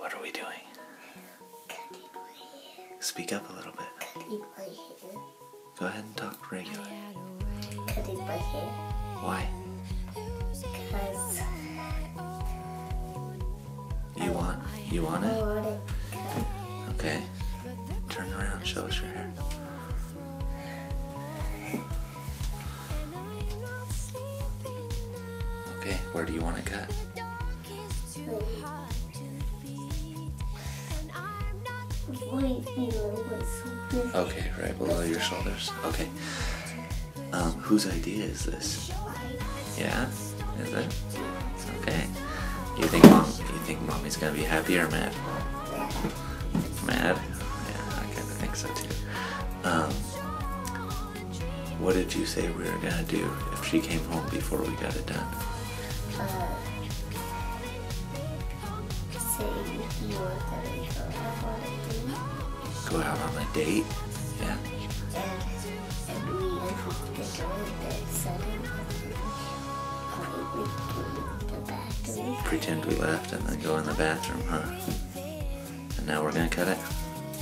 What are we doing? Cutting my hair. Speak up a little bit. Cutting my hair. Go ahead and talk regular. Cutting my hair. Why? Because You want I it? want it cut. Okay. Turn around, show us your hair. Okay, where do you want it cut? Right below my shoulders. Okay, right below your shoulders. Okay. Whose idea is this? Yeah? Is it? Okay. You think mommy's gonna be happy or mad? Mad? Yeah, I kinda think so too. What did you say we were gonna do if she came home before we got it done? Say you were gonna go out on a date. Go out on a date? Yeah. And we have to go in bed setting. We go to the bathroom. Pretend we left and then go in the bathroom, huh? And now we're gonna cut it.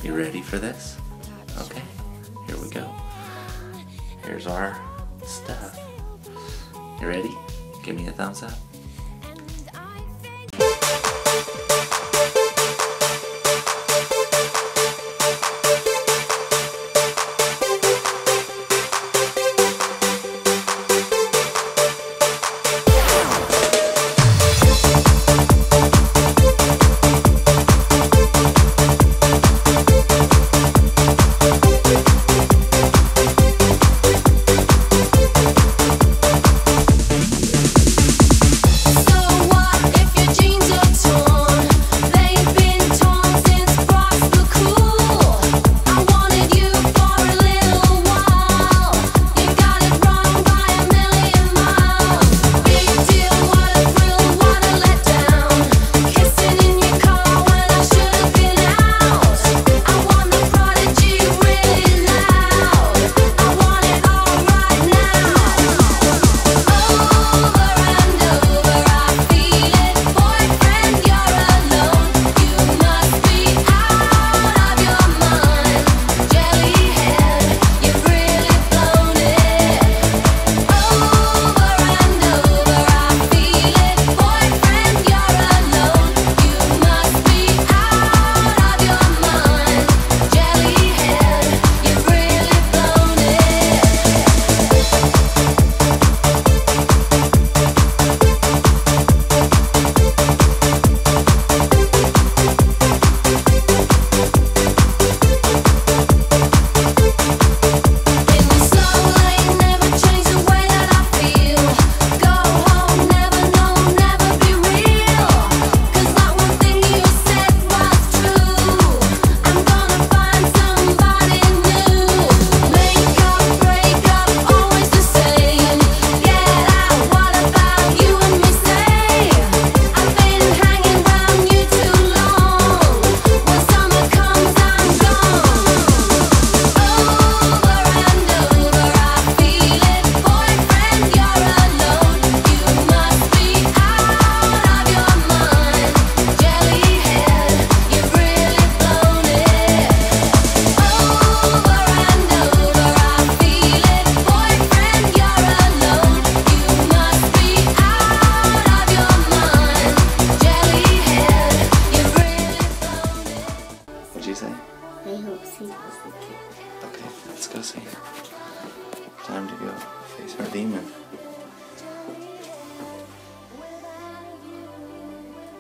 You ready for this? Okay, here we go. Here's our stuff. You ready? Give me a thumbs up. What'd you say? I hope she was the kid. Okay, let's go see. Time to go face our demon.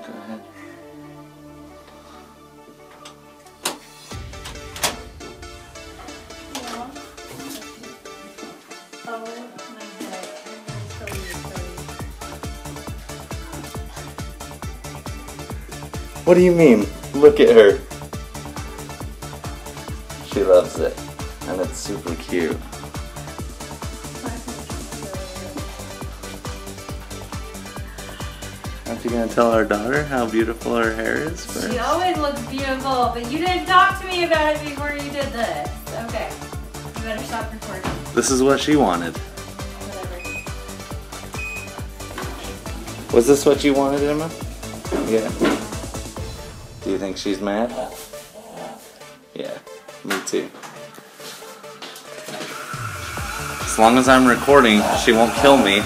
Go ahead. Oh my head. I'm really What do you mean? Look at her. She loves it. And it's super cute. Aren't you gonna tell our daughter how beautiful her hair is first? She always looks beautiful, but you didn't talk to me about it before you did this. Okay. You better stop recording. This is what she wanted. Whatever. Was this what you wanted, Emma? Yeah. Do you think she's mad? Yeah, me too. As long as I'm recording, she won't kill me.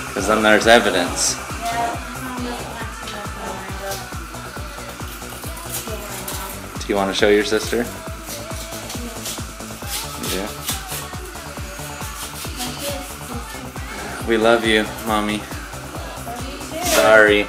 Because then there's evidence. Do you want to show your sister? Yeah. We love you, Mommy. Sorry.